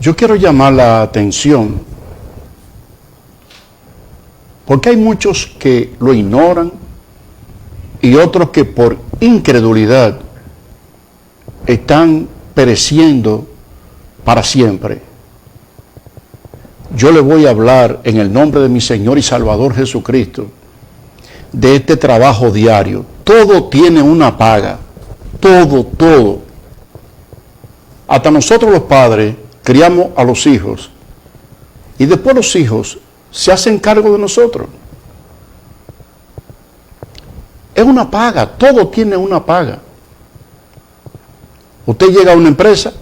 Yo quiero llamar la atención porque hay muchos que lo ignoran y otros que por incredulidad están pereciendo para siempre. Yo le voy a hablar en el nombre de mi Señor y Salvador Jesucristo de este trabajo diario. Todo tiene una paga, todo. Hasta nosotros los padres criamos a los hijos y después los hijos se hacen cargo de nosotros. Es una paga, todo tiene una paga. Usted llega a una empresa,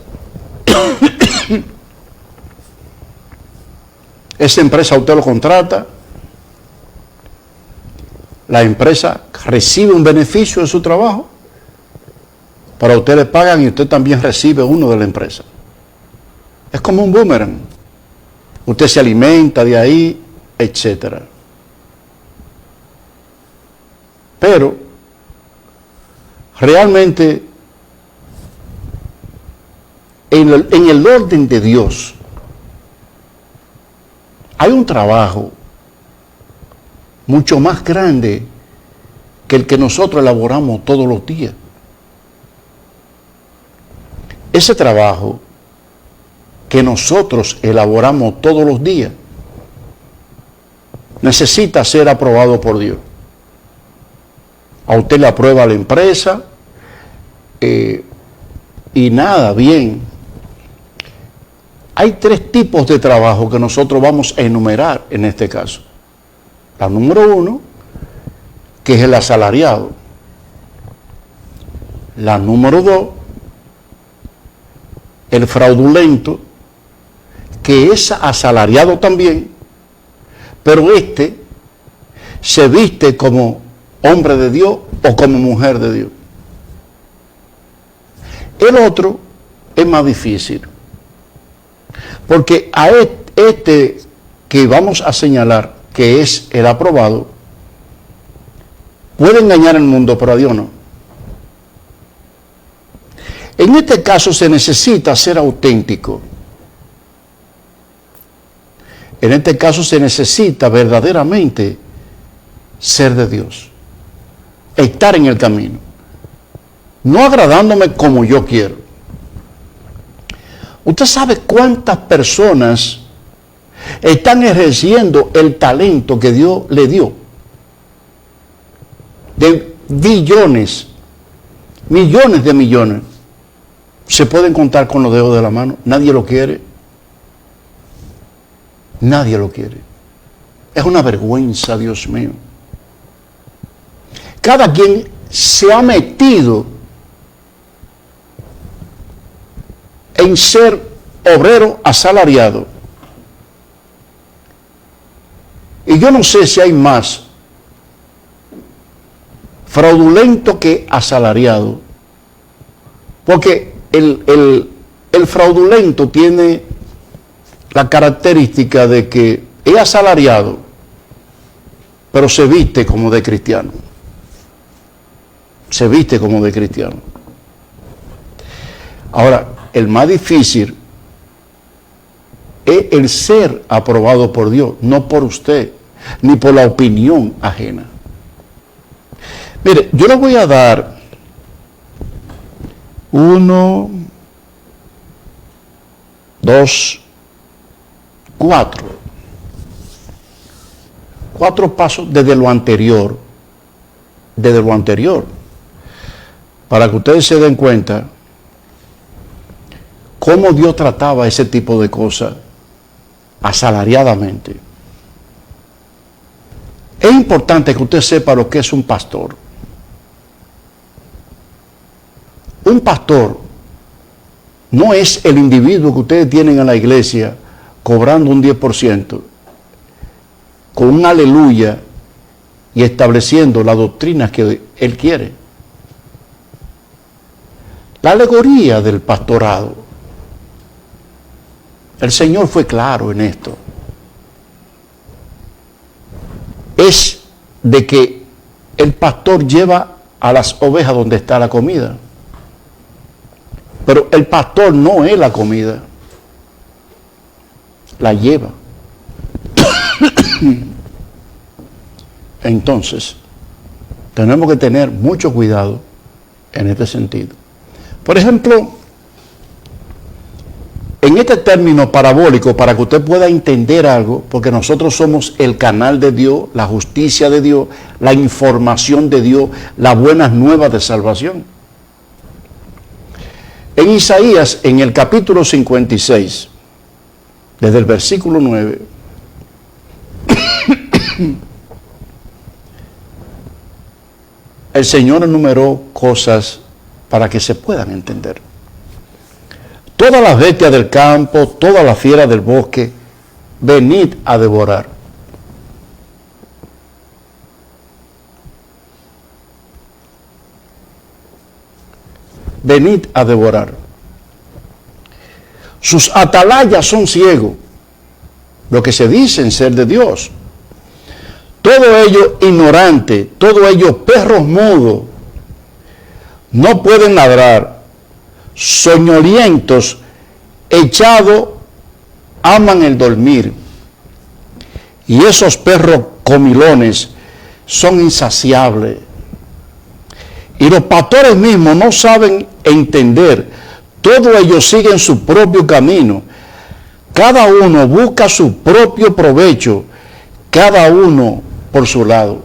esa empresa usted lo contrata, la empresa recibe un beneficio de su trabajo, para usted le pagan y usted también recibe uno de la empresa. Es como un boomerang. Usted se alimenta de ahí, etcétera. Pero realmente en el orden de Dios hay un trabajo mucho más grande que el que nosotros elaboramos todos los días. Ese trabajo que nosotros elaboramos todos los días necesita ser aprobado por Dios. A usted le aprueba la empresa y nada, bien. Hay 3 tipos de trabajo que nosotros vamos a enumerar en este caso. La número 1, que es el asalariado. La número 2, el fraudulento, que es asalariado también, pero este se viste como hombre de Dios o como mujer de Dios. El otro es más difícil, porque a este que vamos a señalar, que es el aprobado, puede engañar al mundo, pero a Dios no. En este caso se necesita ser auténtico. En este caso se necesita verdaderamente ser de Dios. Estar en el camino. No agradándome como yo quiero. Usted sabe cuántas personas están ejerciendo el talento que Dios le dio. De billones, millones de millones. Se pueden contar con los dedos de la mano. Nadie lo quiere. Nadie lo quiere. Es una vergüenza, Dios mío. Cada quien se ha metido en ser obrero asalariado. Y yo no sé si hay más fraudulento que asalariado. Porque el fraudulento tiene la característica de que es asalariado, pero se viste como de cristiano. Se viste como de cristiano. Ahora, el más difícil es el ser aprobado por Dios, no por usted, ni por la opinión ajena. Mire, yo le voy a dar 1, 2, 4 pasos desde lo anterior, para que ustedes se den cuenta cómo Dios trataba ese tipo de cosas asalariadamente. Es importante que usted sepa lo que es un pastor. Un pastor no es el individuo que ustedes tienen en la iglesia cobrando un 10%, con un aleluya y estableciendo las doctrinas que él quiere. La alegoría del pastorado, el Señor fue claro en esto, es de que el pastor lleva a las ovejas donde está la comida, pero el pastor no es la comida. la lleva. Entonces, tenemos que tener mucho cuidado en este sentido. Por ejemplo, en este término parabólico, para que usted pueda entender algo, porque nosotros somos el canal de Dios, la justicia de Dios, la información de Dios, las buenas nuevas de salvación. En Isaías, en el capítulo 56, desde el versículo 9, el Señor enumeró cosas para que se puedan entender. Todas las bestias del campo, todas las fieras del bosque, venid a devorar. Venid a devorar. Sus atalayas son ciegos, lo que se dicen ser de Dios. Todo ello ignorante, todo ello perros mudos, no pueden ladrar, soñolientos, echados, aman el dormir. Y esos perros comilones son insaciables. Y los pastores mismos no saben entender. Todos ellos siguen su propio camino. Cada uno busca su propio provecho. Cada uno por su lado.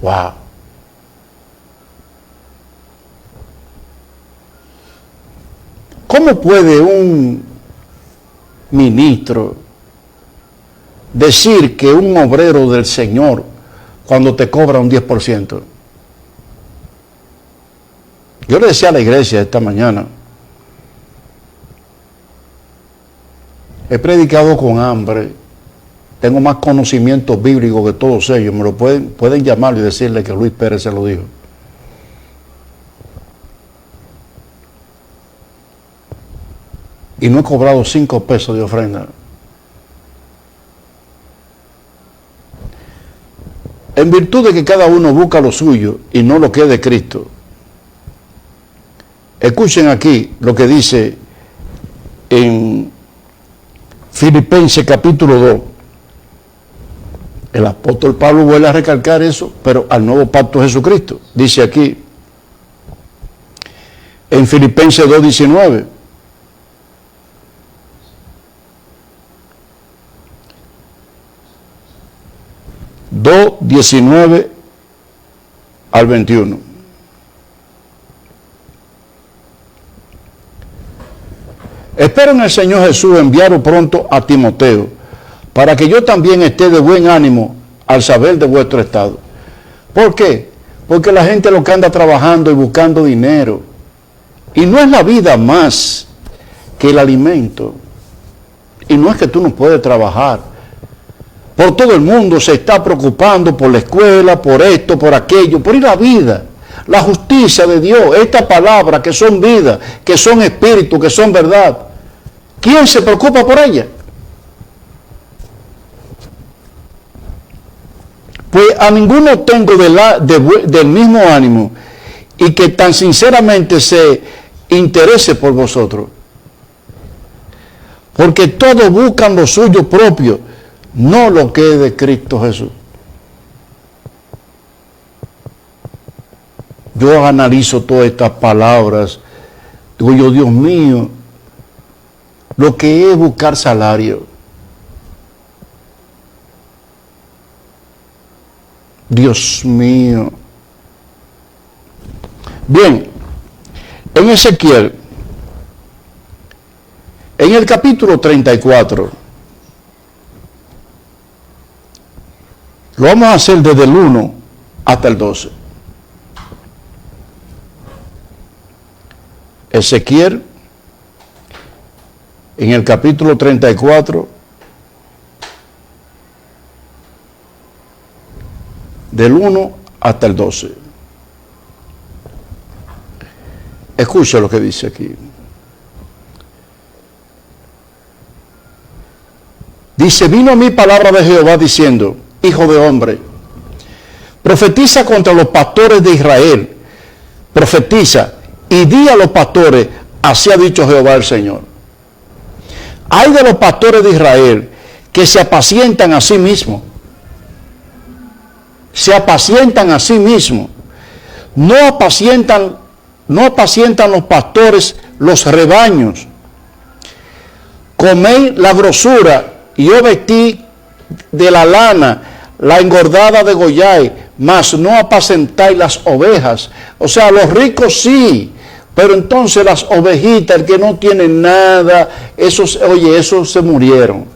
Wow. ¿Cómo puede un ministro decir que un obrero del Señor cuando te cobra un 10%? Yo le decía a la iglesia esta mañana, he predicado con hambre, tengo más conocimiento bíblico que todos ellos, me lo pueden llamar y decirle que Luis Pérez se lo dijo. Y no he cobrado 5 pesos de ofrenda. En virtud de que cada uno busca lo suyo y no lo que es de Cristo. Escuchen aquí lo que dice en Filipenses capítulo 2. El apóstol Pablo vuelve a recalcar eso, pero al nuevo pacto de Jesucristo. Dice aquí, en Filipenses 2:19. 2:19 al 21. Espero en el Señor Jesús enviarlo pronto a Timoteo, para que yo también esté de buen ánimo al saber de vuestro estado. ¿Por qué? Porque la gente lo que anda trabajando y buscando dinero. Y no es la vida más que el alimento. Y no es que tú no puedes trabajar. Por todo el mundo se está preocupando por la escuela, por esto, por aquello, por ir a la vida. La justicia de Dios, esta palabra que son vida, que son espíritu, que son verdad. ¿Quién se preocupa por ella? Pues a ninguno tengo del mismo ánimo y que tan sinceramente se interese por vosotros. Porque todos buscan lo suyo propio, no lo que es de Cristo Jesús. Yo analizo todas estas palabras, digo yo, Dios mío, lo que es buscar salario. Dios mío. Bien, en Ezequiel, en el capítulo 34, lo vamos a hacer desde el 1 hasta el 12. Ezequiel, en el capítulo 34, del 1 hasta el 12. Escucha lo que dice aquí. Dice, vino a mí palabra de Jehová diciendo, hijo de hombre, profetiza contra los pastores de Israel, profetiza y di a los pastores, así ha dicho Jehová el Señor. Hay de los pastores de Israel que se apacientan a sí mismos. Se apacientan a sí mismos. No apacientan los pastores los rebaños. Coméis la grosura y yo vestí de la lana la engordada de Goyay, mas no apacentáis las ovejas. O sea, los ricos sí, pero entonces las ovejitas, el que no tiene nada, esos se murieron.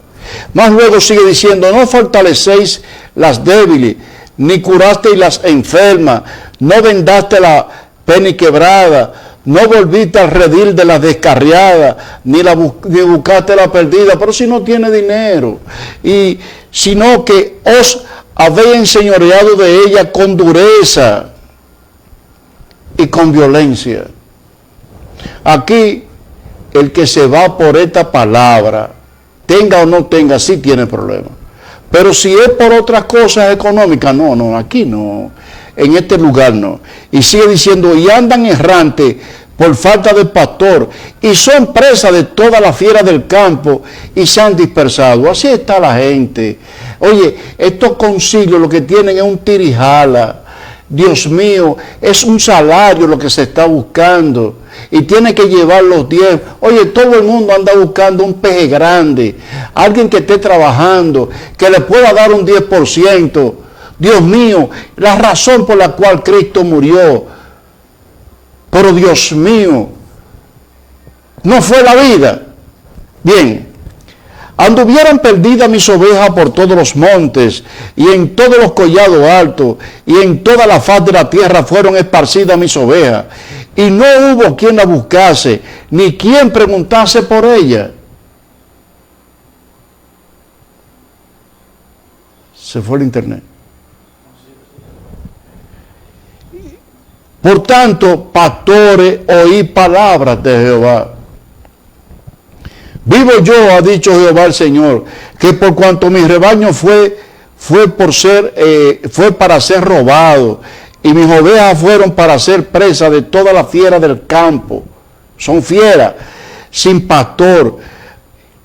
Más luego sigue diciendo, no fortalecéis las débiles, ni curasteis las enfermas, no vendaste la peniquebrada, no volviste al redil de las descarriadas, ni buscaste la perdida, pero si no tiene dinero, y sino que os habéis enseñoreado de ella con dureza y con violencia. Aquí, el que se va por esta palabra, tenga o no tenga, sí tiene problemas. Pero si es por otras cosas económicas, no, aquí no. En este lugar no. Y sigue diciendo, y andan errantes por falta de pastor, y son presas de toda la fiera del campo, y se han dispersado. Así está la gente. Oye, estos concilios lo que tienen es un tirijala. Dios mío, es un salario lo que se está buscando. Y tiene que llevar los 10. Oye, todo el mundo anda buscando un peje grande. Alguien que esté trabajando, que le pueda dar un 10%. Dios mío, la razón por la cual Cristo murió. Pero Dios mío, no fue la vida. Bien, anduvieran perdidas mis ovejas por todos los montes, y en todos los collados altos, y en toda la faz de la tierra fueron esparcidas mis ovejas, y no hubo quien la buscase, ni quien preguntase por ella. Se fue el internet. Por tanto, pastores, oí palabras de Jehová. Vivo yo, ha dicho Jehová el Señor, que por cuanto mi rebaño fue para ser robado, y mis ovejas fueron para ser presa de toda la fiera del campo. Son fieras, sin pastor.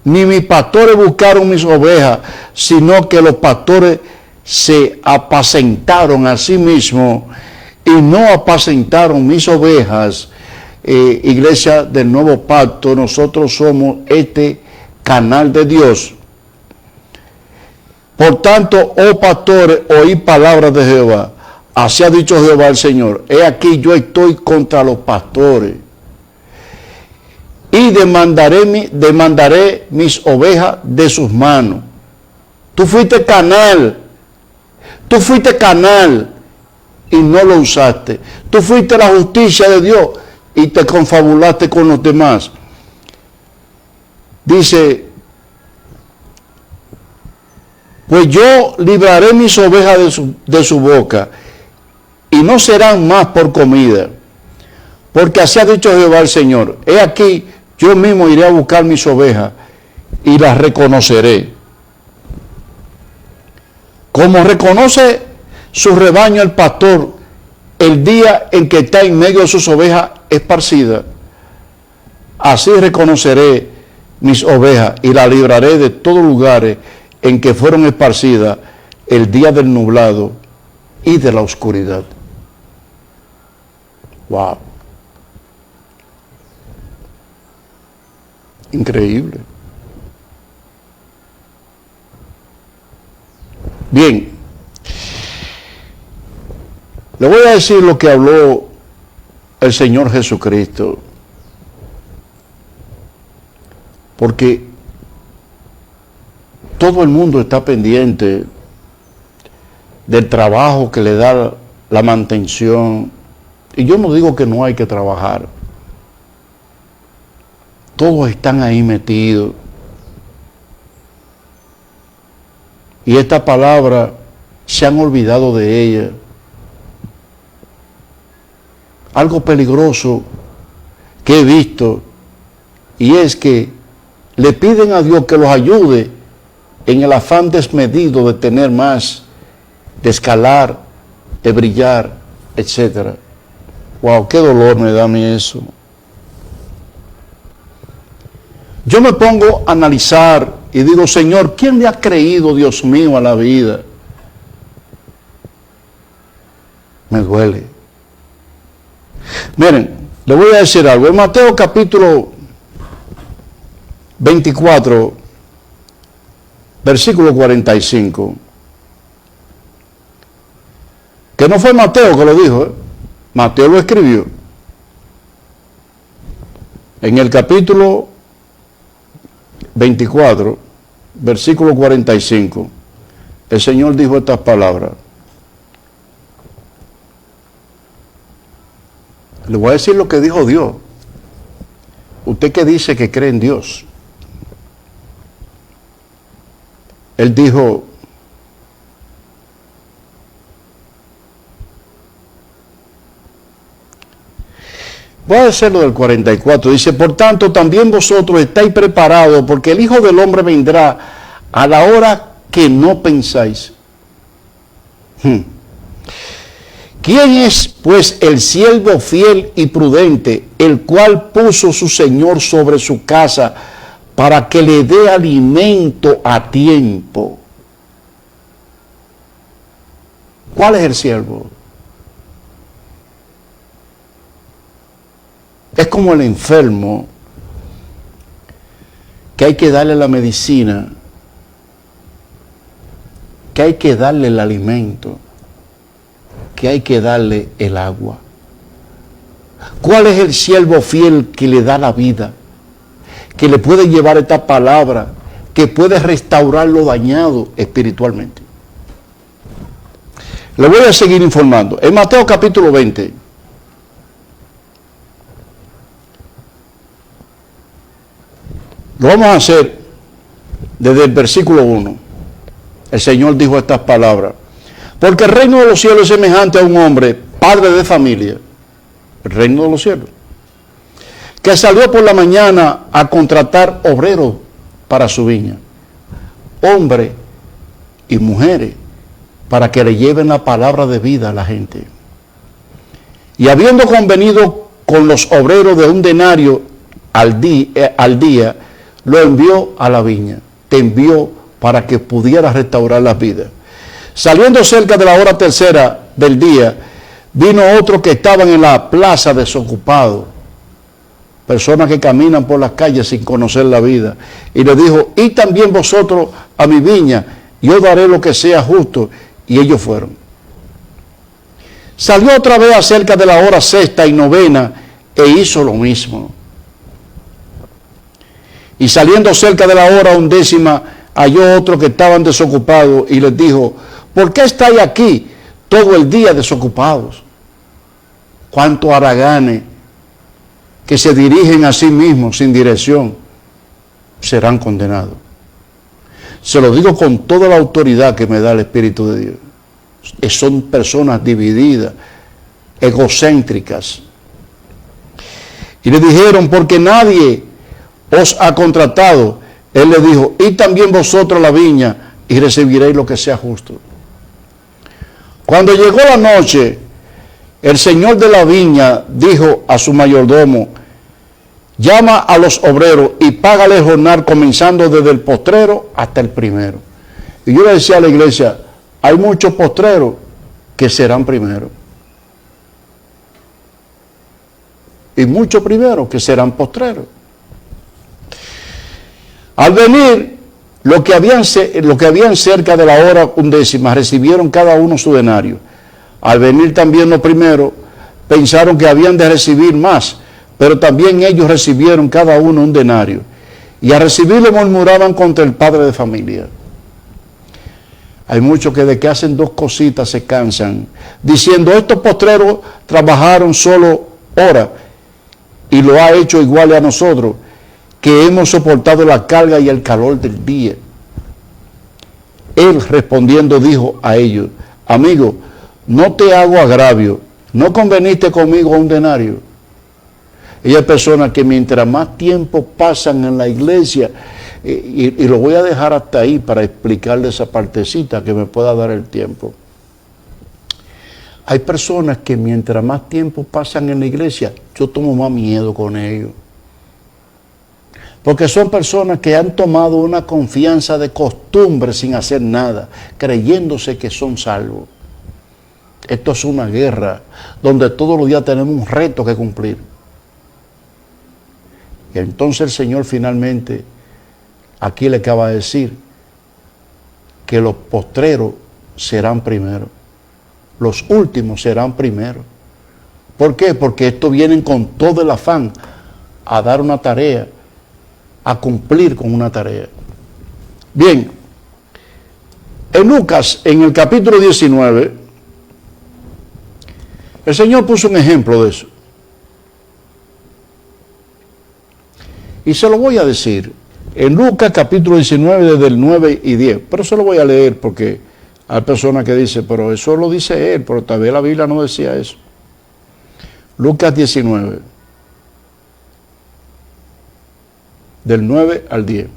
Ni mis pastores buscaron mis ovejas, sino que los pastores se apacentaron a sí mismos y no apacentaron mis ovejas. Iglesia del Nuevo Pacto, nosotros somos este canal de Dios. Por tanto, oh pastores, oí palabras de Jehová. Así ha dicho Jehová el Señor. He aquí yo estoy contra los pastores y demandaré mis ovejas de sus manos. Tú fuiste canal y no lo usaste. Tú fuiste la justicia de Dios y te confabulaste con los demás. Dice, pues yo libraré mis ovejas de su boca, y no serán más por comida, porque así ha dicho Jehová el Señor. He aquí, yo mismo iré a buscar mis ovejas y las reconoceré. Como reconoce su rebaño el pastor el día en que está en medio de sus ovejas esparcidas, así reconoceré mis ovejas y las libraré de todos lugares en que fueron esparcidas el día del nublado y de la oscuridad. Wow. Increíble. Bien. Le voy a decir lo que habló el Señor Jesucristo. Porque todo el mundo está pendiente del trabajo que le da la mantención. Y yo no digo que no hay que trabajar. Todos están ahí metidos. Y esta palabra se han olvidado de ella. Algo peligroso que he visto, y es que le piden a Dios que los ayude en el afán desmedido de tener más, de escalar, de brillar, etc. Wow, qué dolor me da a mí eso. Yo me pongo a analizar y digo, Señor, ¿quién le ha creído, Dios mío, a la vida? Me duele. Miren, le voy a decir algo. En Mateo capítulo 24, versículo 45, que no fue Mateo que lo dijo, Mateo lo escribió. En el capítulo 24, versículo 45, el Señor dijo estas palabras. Le voy a decir lo que dijo Dios. Usted que dice que cree en Dios. Él dijo, voy a hacerlo del 44, dice, por tanto también vosotros estáis preparados, porque el Hijo del Hombre vendrá a la hora que no pensáis. ¿Quién es, pues, el siervo fiel y prudente, el cual puso su Señor sobre su casa para que le dé alimento a tiempo? ¿Cuál es el siervo? Es como el enfermo que hay que darle la medicina, que hay que darle el alimento, que hay que darle el agua. ¿Cuál es el siervo fiel que le da la vida? Que le puede llevar esta palabra, que puede restaurar lo dañado espiritualmente. Le voy a seguir informando. En Mateo capítulo 20, lo vamos a hacer desde el versículo 1. El Señor dijo estas palabras. Porque el reino de los cielos es semejante a un hombre, padre de familia, el reino de los cielos, que salió por la mañana a contratar obreros para su viña, hombres y mujeres, para que le lleven la palabra de vida a la gente. Y habiendo convenido con los obreros de un denario al día, lo envió a la viña, te envió para que pudiera restaurar las vidas. Saliendo cerca de la hora tercera del día, vino otro que estaban en la plaza desocupados, personas que caminan por las calles sin conocer la vida, y le dijo, id también vosotros a mi viña, yo daré lo que sea justo, y ellos fueron. Salió otra vez acerca de la hora sexta y novena, e hizo lo mismo. Y saliendo cerca de la hora undécima, halló otro que estaban desocupados, y les dijo, ¿por qué estáis aquí todo el día desocupados? Cuántos haraganes que se dirigen a sí mismos sin dirección serán condenados. Se lo digo con toda la autoridad que me da el Espíritu de Dios. Son personas divididas, egocéntricas. Y le dijeron, porque nadie os ha contratado. Él le dijo, id también vosotros a la viña y recibiréis lo que sea justo. Cuando llegó la noche, el señor de la viña dijo a su mayordomo, llama a los obreros y págale el jornal comenzando desde el postrero hasta el primero. Y yo le decía a la iglesia, hay muchos postreros que serán primeros. Y muchos primeros que serán postreros. Al venir, los que habían cerca de la hora undécima recibieron cada uno su denario. Al venir también los primeros, pensaron que habían de recibir más, pero también ellos recibieron cada uno un denario. Y al recibirlo murmuraban contra el padre de familia. Hay muchos que de que hacen dos cositas se cansan, diciendo, estos postreros trabajaron solo horas y lo ha hecho igual a nosotros, que hemos soportado la carga y el calor del día. Él respondiendo dijo a ellos, amigo, no te hago agravio, ¿no conveniste conmigo a un denario? Y hay personas que mientras más tiempo pasan en la iglesia, y lo voy a dejar hasta ahí para explicarle esa partecita que me pueda dar el tiempo. Hay personas que mientras más tiempo pasan en la iglesia, yo tomo más miedo con ellos. Porque son personas que han tomado una confianza de costumbre sin hacer nada, creyéndose que son salvos. Esto es una guerra donde todos los días tenemos un reto que cumplir. Y entonces el Señor finalmente aquí le acaba de decir que los postreros serán primero, los últimos serán primero. ¿Por qué? Porque estos vienen con todo el afán a dar una tarea, a cumplir con una tarea. Bien, en Lucas, en el capítulo 19, el Señor puso un ejemplo de eso. Y se lo voy a decir. En Lucas capítulo 19, desde el 9 y 10. Pero se lo voy a leer porque hay personas que dicen, pero eso lo dice él, pero tal vez la Biblia no decía eso. Lucas 19, del 9 al 10.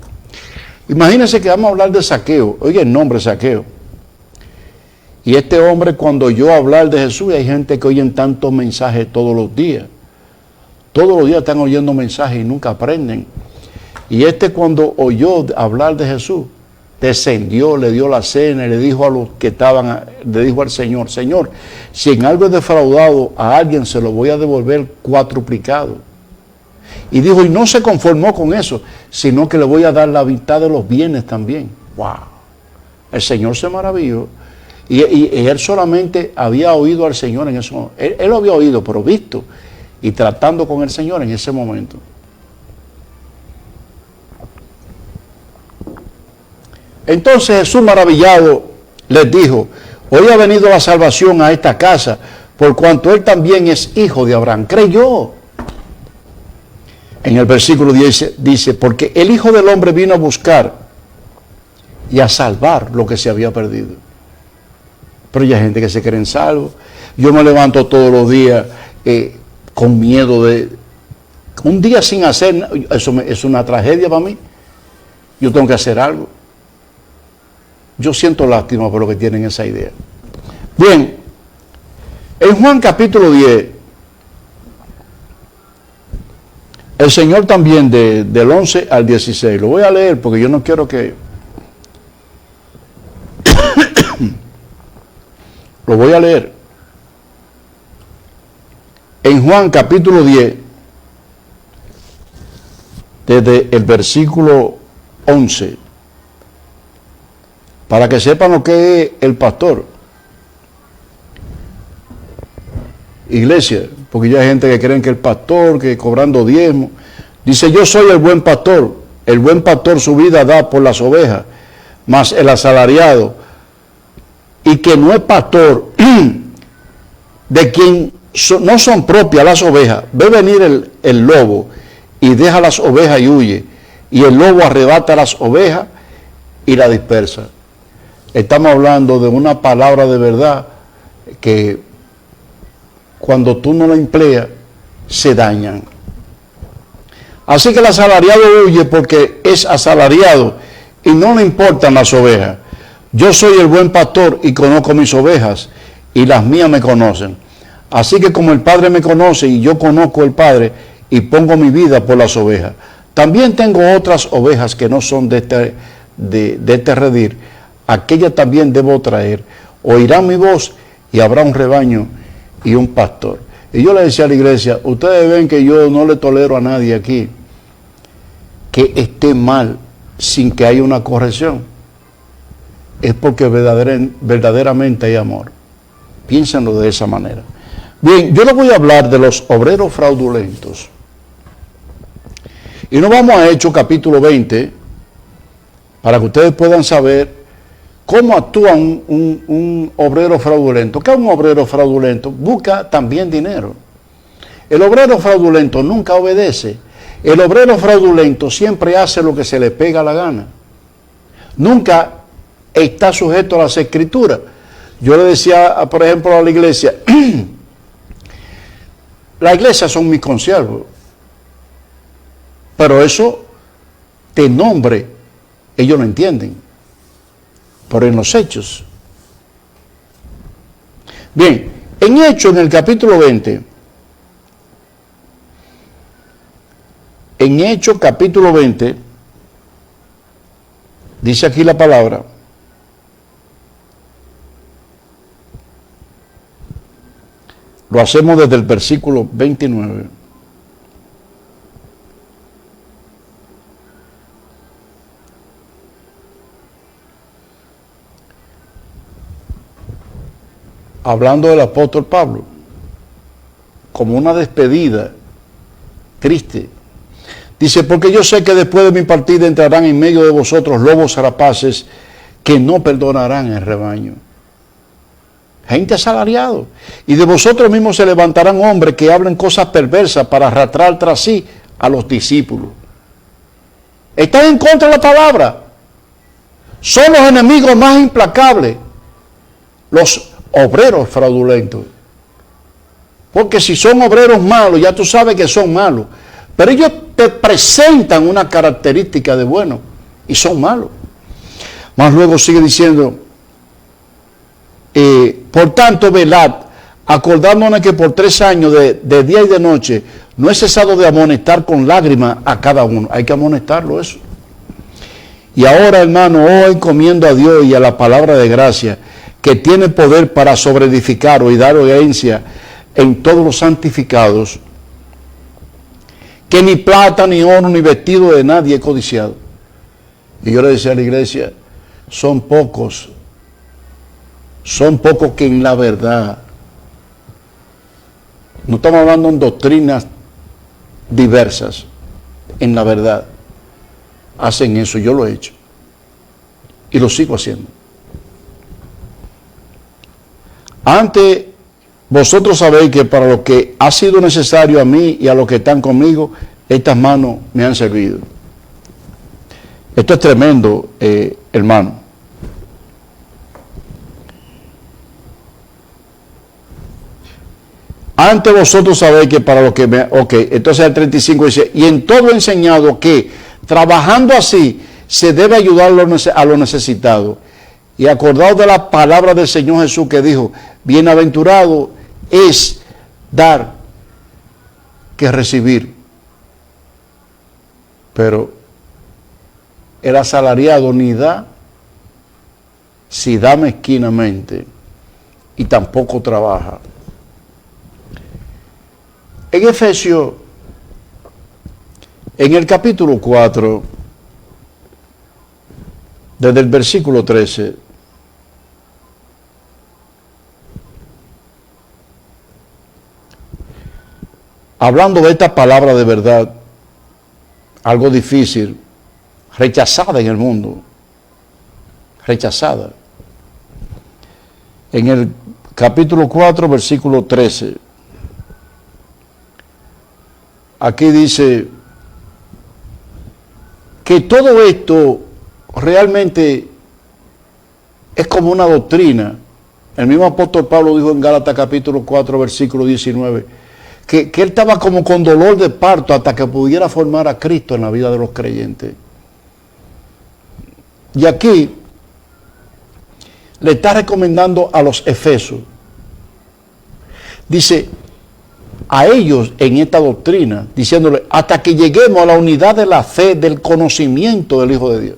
Imagínense que vamos a hablar de Zaqueo. Oye, el nombre Zaqueo. Y este hombre, cuando oyó hablar de Jesús, y hay gente que oyen tantos mensajes todos los días. Todos los días están oyendo mensajes y nunca aprenden. Y este, cuando oyó hablar de Jesús, descendió, le dio la cena y le dijo a los que estaban, le dijo al Señor, Señor, si en algo he defraudado a alguien, se lo voy a devolver cuatruplicado. Y dijo, y no se conformó con eso, sino que le voy a dar la mitad de los bienes también. ¡Wow! El Señor se maravilló. Y él solamente había oído al Señor en ese momento. Él lo había oído, pero visto y tratando con el Señor en ese momento. Entonces Jesús, maravillado, les dijo, hoy ha venido la salvación a esta casa, por cuanto él también es hijo de Abraham. Creyó. En el versículo 10 dice, porque el Hijo del Hombre vino a buscar y a salvar lo que se había perdido. Pero ya hay gente que se cree en salvo. Yo me levanto todos los días con miedo de... Un día sin hacer, eso es una tragedia para mí. Yo tengo que hacer algo. Yo siento lástima por lo que tienen esa idea. Bien, en Juan capítulo 10, el Señor también del 11 al 16, lo voy a leer porque yo no quiero que... Lo voy a leer. En Juan capítulo 10, desde el versículo 11, para que sepan lo que es el pastor. Iglesia, porque ya hay gente que creen que el pastor, que cobrando diezmo, dice, yo soy el buen pastor su vida da por las ovejas, mas el asalariado, y que no es pastor, de quien no son propias las ovejas, ve venir el lobo y deja las ovejas y huye, y el lobo arrebata las ovejas y la dispersa. Estamos hablando de una palabra de verdad que cuando tú no la empleas, se dañan. Así que el asalariado huye porque es asalariado y no le importan las ovejas. Yo soy el buen pastor y conozco mis ovejas y las mías me conocen. Así que como el Padre me conoce y yo conozco al Padre y pongo mi vida por las ovejas. También tengo otras ovejas que no son de este redil. Aquellas también debo traer. Oirán mi voz y habrá un rebaño y un pastor. Y yo le decía a la iglesia, ustedes ven que yo no le tolero a nadie aquí que esté mal sin que haya una corrección. Es porque verdaderamente hay amor. Piénsenlo de esa manera. Bien, yo les voy a hablar de los obreros fraudulentos. Y nos vamos a Hechos capítulo 20 para que ustedes puedan saber cómo actúa un obrero fraudulento. ¿Qué es un obrero fraudulento? Busca también dinero. El obrero fraudulento nunca obedece. El obrero fraudulento siempre hace lo que se le pega la gana. Nunca está sujeto a las escrituras. Yo le decía, por ejemplo, a la iglesia, la iglesia son mis consiervos, pero eso de nombre ellos no entienden, pero en los hechos. Bien, en Hechos, en el capítulo 20, En Hechos capítulo 20, dice aquí la palabra, lo hacemos desde el versículo 29. Hablando del apóstol Pablo, como una despedida triste. Dice, porque yo sé que después de mi partida entrarán en medio de vosotros lobos rapaces que no perdonarán el rebaño. Gente asalariado. Y de vosotros mismos se levantarán hombres que hablen cosas perversas para arrastrar tras sí a los discípulos. Están en contra de la palabra. Son los enemigos más implacables. Los obreros fraudulentos. Porque si son obreros malos, ya tú sabes que son malos. Pero ellos te presentan una característica de bueno y son malos. Más luego sigue diciendo, por tanto, velad, acordándonos que por 3 años de día y de noche no he cesado de amonestar con lágrimas a cada uno. Hay que amonestarlo eso. Y ahora, hermano, encomiendo a Dios y a la palabra de gracia, que tiene poder para sobreedificar y dar herencia en todos los santificados, que ni plata, ni oro, ni vestido de nadie he codiciado. Y yo le decía a la iglesia, son pocos que en la verdad, no estamos hablando en doctrinas diversas, en la verdad, hacen eso. Yo lo he hecho y lo sigo haciendo. Antes, vosotros sabéis que para lo que ha sido necesario a mí y a los que están conmigo, estas manos me han servido. Esto es tremendo, hermano. Antes vosotros sabéis que para lo que me... Ok, entonces el 35 dice, y en todo he enseñado que trabajando así se debe ayudar a los necesitados. Y acordaos de la palabra del Señor Jesús que dijo, bienaventurado es dar que recibir. Pero el asalariado ni da, si da mezquinamente, y tampoco trabaja. En Efesios, en el capítulo 4, desde el versículo 13, hablando de esta palabra de verdad, algo difícil, rechazada en el mundo, rechazada. En el capítulo 4, versículo 13, aquí dice que todo esto realmente es como una doctrina. El mismo apóstol Pablo dijo en Gálatas capítulo 4, versículo 19, que él estaba como con dolor de parto hasta que pudiera formar a Cristo en la vida de los creyentes. Y aquí le está recomendando a los efesios, dice, a ellos en esta doctrina, diciéndole, hasta que lleguemos a la unidad de la fe, del conocimiento del Hijo de Dios.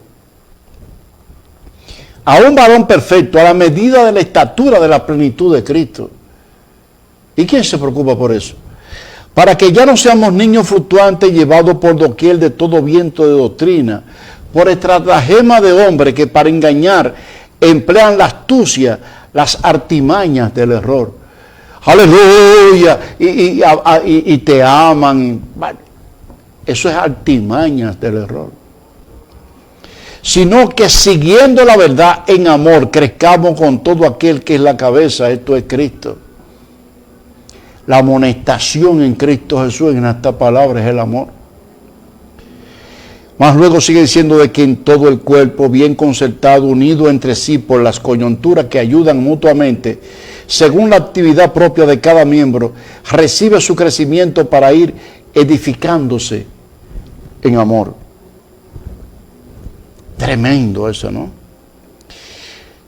A un varón perfecto, a la medida de la estatura de la plenitud de Cristo. ¿Y quién se preocupa por eso? Para que ya no seamos niños fluctuantes llevados por doquier de todo viento de doctrina, por estratagema de hombres que para engañar emplean la astucia, las artimañas del error. Aleluya, y te aman. Eso es artimañas del error. Sino que siguiendo la verdad en amor, crezcamos con todo aquel que es la cabeza, esto es Cristo. La amonestación en Cristo Jesús, en esta palabra, es el amor. Más luego sigue diciendo de que en todo el cuerpo, bien concertado, unido entre sí por las coyunturas que ayudan mutuamente, según la actividad propia de cada miembro, recibe su crecimiento para ir edificándose en amor. Tremendo eso, ¿no?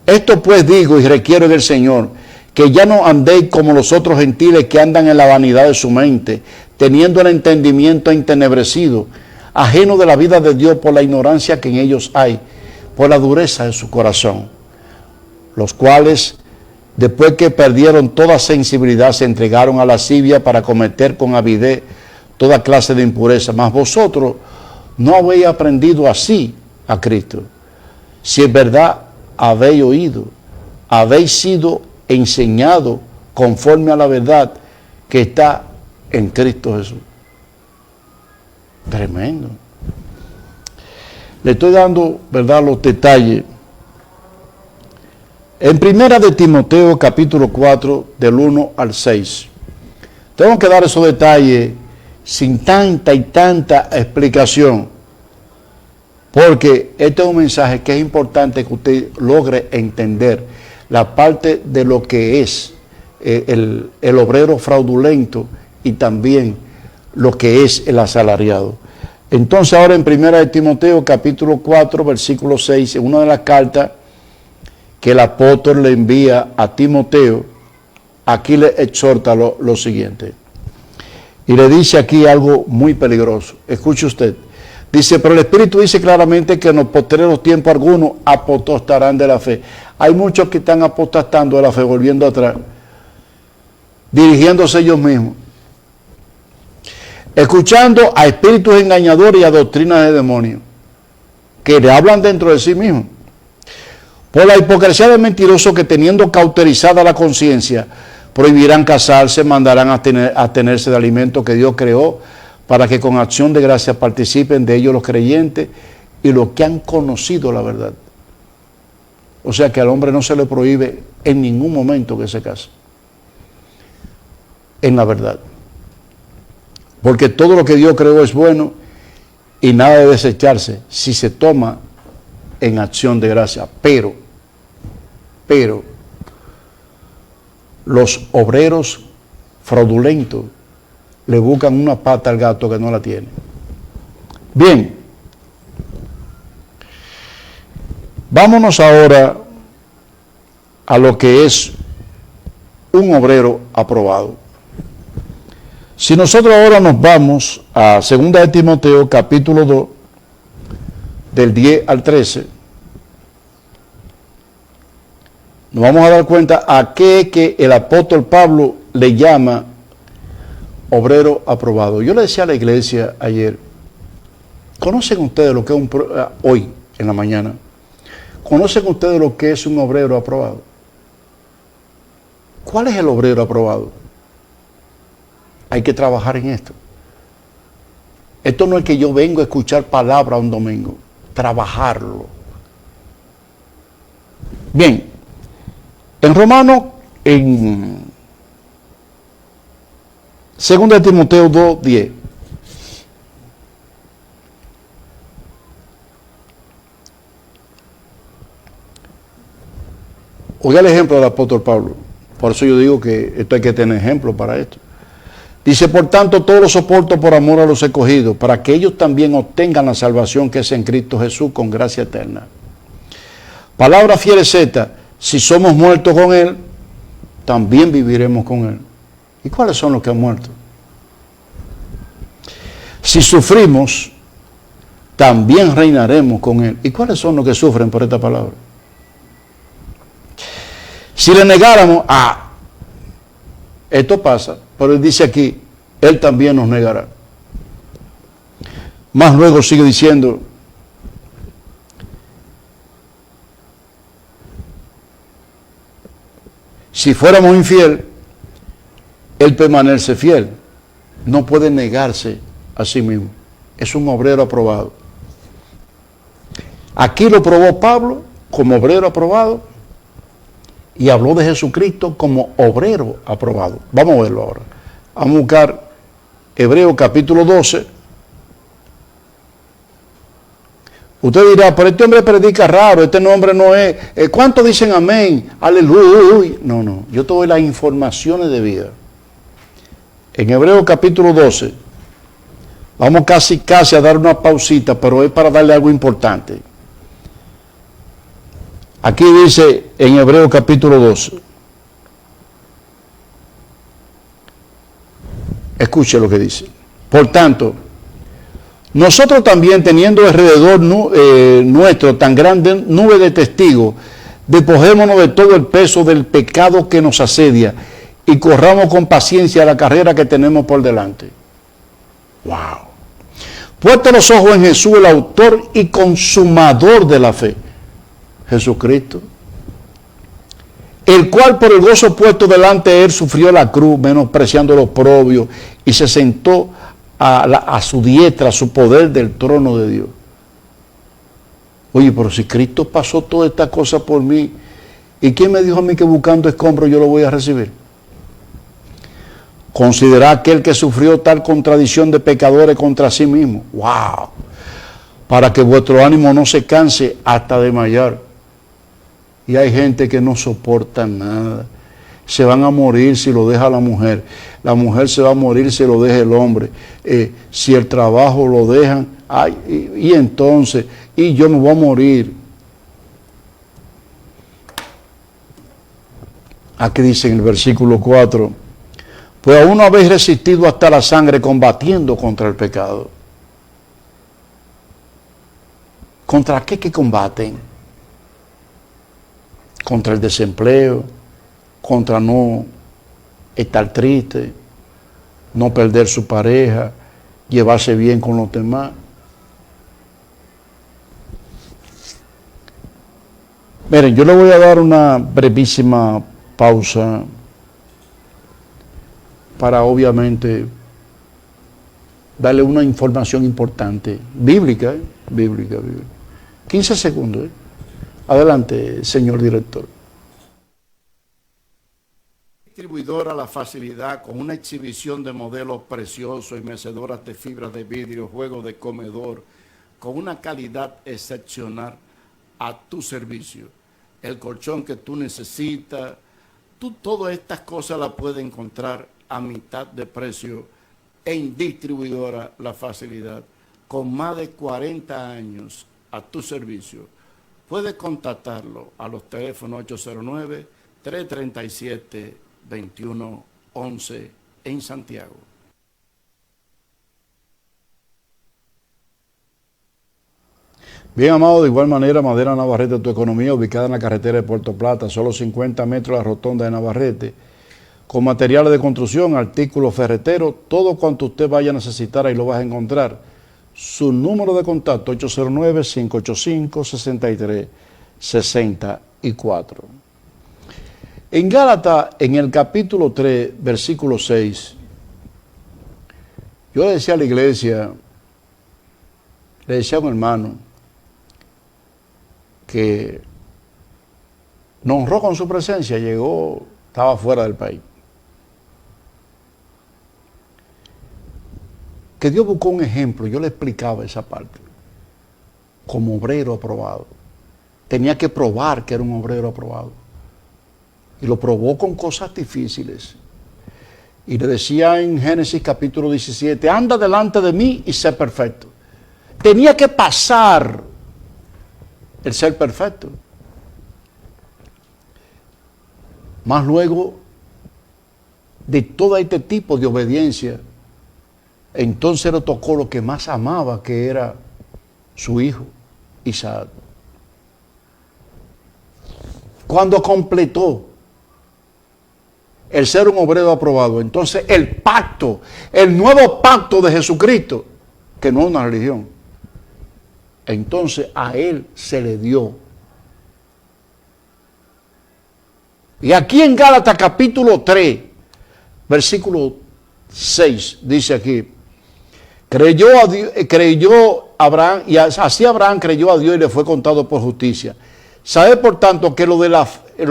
Esto pues digo y requiero en el Señor, que ya no andéis como los otros gentiles que andan en la vanidad de su mente, teniendo el entendimiento entenebrecido, ajenos de la vida de Dios por la ignorancia que en ellos hay, por la dureza de su corazón, los cuales, después que perdieron toda sensibilidad, se entregaron a la lascivia para cometer con avidez toda clase de impureza. Mas vosotros no habéis aprendido así a Cristo. Si es verdad, habéis oído, habéis sido enseñado conforme a la verdad que está en Cristo Jesús. Tremendo. Le estoy dando, ¿verdad?, los detalles. En primera de Timoteo, capítulo 4, del 1 al 6. Tengo que dar esos detalles sin tanta y tanta explicación, porque este es un mensaje que es importante que usted logre entender la parte de lo que es el obrero fraudulento y también lo que es el asalariado. Entonces ahora en primera de Timoteo capítulo 4 versículo 6, en una de las cartas que el apóstol le envía a Timoteo, aquí le exhorta lo siguiente. Y le dice aquí algo muy peligroso. Escuche usted. Dice, pero el Espíritu dice claramente que en los postreros tiempos algunos apostatarán de la fe. Hay muchos que están apostatando de la fe, volviendo atrás, dirigiéndose ellos mismos, escuchando a espíritus engañadores y a doctrinas de demonios, que le hablan dentro de sí mismos. Por la hipocresía de mentirosos que, teniendo cauterizada la conciencia, prohibirán casarse, mandarán a abstenerse de alimentos que Dios creó, para que con acción de gracia participen de ellos los creyentes y los que han conocido la verdad. O sea que al hombre no se le prohíbe en ningún momento que se case en la verdad, porque todo lo que Dios creó es bueno y nada debe desecharse si se toma en acción de gracia. Pero los obreros fraudulentos le buscan una pata al gato que no la tiene. Bien, vámonos ahora a lo que es un obrero aprobado. Si nosotros ahora nos vamos a 2 de Timoteo capítulo 2, del 10 al 13, nos vamos a dar cuenta a qué que el apóstol Pablo le llama obrero aprobado. Yo le decía a la iglesia ayer, ¿conocen ustedes lo que es hoy en la mañana? ¿Conocen ustedes lo que es un obrero aprobado? ¿Cuál es el obrero aprobado? Hay que trabajar en esto. Esto no es que yo vengo a escuchar palabra un domingo, trabajarlo. Bien, en Romanos, en 2 de Timoteo 2:10, oiga el ejemplo del apóstol Pablo. Por eso yo digo que esto hay que tener ejemplo para esto. Dice, por tanto, todo lo soporto por amor a los escogidos, para que ellos también obtengan la salvación que es en Cristo Jesús con gracia eterna. Palabra fiel es esta: si somos muertos con Él, también viviremos con Él. ¿Y cuáles son los que han muerto? Si sufrimos, también reinaremos con Él. ¿Y cuáles son los que sufren por esta palabra? Si le negáramos, esto pasa, pero Él dice aquí, Él también nos negará. Más luego sigue diciendo, si fuéramos infieles, Él permanece fiel. No puede negarse a sí mismo. Es un obrero aprobado. Aquí lo probó Pablo como obrero aprobado y habló de Jesucristo como obrero aprobado. Vamos a verlo ahora. Vamos a buscar Hebreos capítulo 12. Usted dirá, pero este hombre predica raro, este nombre no es. ¿Cuántos dicen amén? Aleluya. No, yo te doy las informaciones de vida. En Hebreos capítulo 12, vamos casi a dar una pausita, pero es para darle algo importante. Aquí dice en Hebreos capítulo 12, escuche lo que dice. Por tanto, Nosotros también, teniendo alrededor nuestro tan grande nube de testigos, despojémonos de todo el peso del pecado que nos asedia y corramos con paciencia la carrera que tenemos por delante. ¡Wow! Puestos los ojos en Jesús, el autor y consumador de la fe, Jesucristo, el cual por el gozo puesto delante de él sufrió la cruz, menospreciando los oprobios, y se sentó a su diestra, a su poder del trono de Dios. Oye, pero si Cristo pasó toda esta cosa por mí, ¿y quién me dijo a mí que buscando escombros yo lo voy a recibir? Considera aquel que sufrió tal contradicción de pecadores contra sí mismo. ¡Wow! Para que vuestro ánimo no se canse hasta desmayar. Y hay gente que no soporta nada. Se van a morir si lo deja la mujer. La mujer se va a morir si lo deja el hombre. Si el trabajo lo dejan, y entonces, y yo me voy a morir. Aquí dice en el versículo 4, pues aún no habéis resistido hasta la sangre combatiendo contra el pecado. ¿Contra qué que combaten? Contra el desempleo, contra no estar triste, no perder su pareja, llevarse bien con los demás. Miren, yo le voy a dar una brevísima pausa para obviamente darle una información importante, bíblica, bíblica. 15 segundos. Adelante, señor director. Distribuidora La Facilidad, con una exhibición de modelos preciosos y mecedoras de fibras de vidrio, juegos de comedor, con una calidad excepcional a tu servicio. El colchón que tú necesitas, todas estas cosas las puedes encontrar a mitad de precio en Distribuidora La Facilidad, con más de 40 años a tu servicio. Puedes contactarlo a los teléfonos 809-337-2111 en Santiago. Bien, amado, de igual manera, Madera Navarrete, tu economía, ubicada en la carretera de Puerto Plata, solo 50 metros de la rotonda de Navarrete, con materiales de construcción, artículos ferreteros, todo cuanto usted vaya a necesitar, ahí lo vas a encontrar. Su número de contacto, 809-585-6364. En Gálatas, en el capítulo 3, versículo 6, yo le decía a la iglesia, le decía a un hermano, que nos honró con su presencia, llegó, estaba fuera del país. Que Dios buscó un ejemplo, yo le explicaba esa parte, como obrero aprobado. Tenía que probar que era un obrero aprobado. Y lo probó con cosas difíciles. Y le decía en Génesis capítulo 17, anda delante de mí y sé perfecto. Tenía que pasar el ser perfecto. Más luego de todo este tipo de obediencia, entonces le tocó lo que más amaba, que era su hijo, Isaac. Cuando completó el ser un obrero aprobado, entonces el pacto, el nuevo pacto de Jesucristo, que no es una religión, entonces a él se le dio. Y aquí en Gálatas capítulo 3, versículo 6, dice aquí, creyó Abraham, y así Abraham creyó a Dios y le fue contado por justicia. Sabe por tanto que lo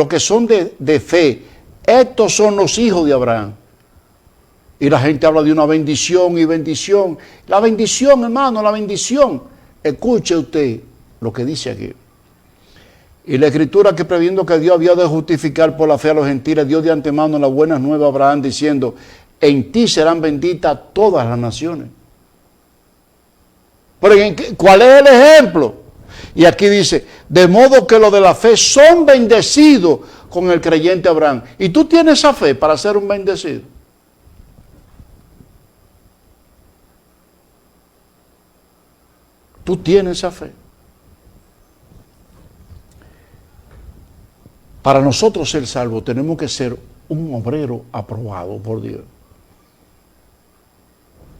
que son de fe, estos son los hijos de Abraham. Y la gente habla de una bendición y bendición. La bendición, hermano, la bendición. Escuche usted lo que dice aquí. Y la escritura que previendo que Dios había de justificar por la fe a los gentiles, dio de antemano las buenas nuevas a Abraham diciendo, en ti serán benditas todas las naciones. Pero ¿cuál es el ejemplo? Y aquí dice, de modo que los de la fe son bendecidos con el creyente Abraham. ¿Y tú tienes esa fe para ser un bendecido? ¿Tú tienes esa fe? Para nosotros ser salvos tenemos que ser un obrero aprobado por Dios.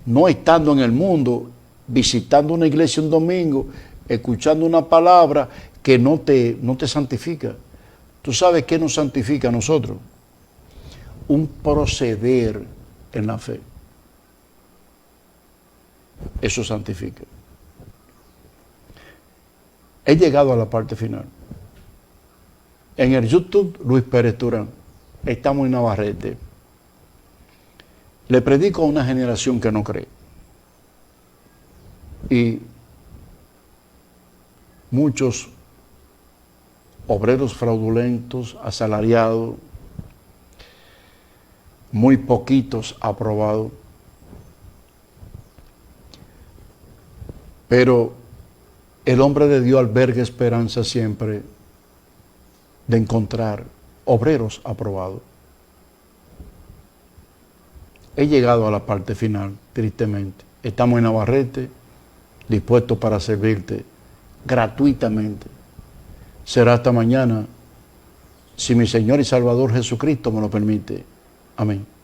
No estando en el mundo, visitando una iglesia un domingo, escuchando una palabra que no te santifica. ¿Tú sabes qué nos santifica a nosotros? Un proceder en la fe. Eso santifica. He llegado a la parte final. En el YouTube, Luis Pérez Turán. Estamos en Navarrete. Le predico a una generación que no cree. Y muchos obreros fraudulentos, asalariados, muy poquitos aprobados. Pero el hombre de Dios alberga esperanza siempre de encontrar obreros aprobados. He llegado a la parte final, tristemente. Estamos en Navarrete, dispuestos para servirte gratuitamente. Será hasta mañana, si mi Señor y Salvador Jesucristo me lo permite. Amén.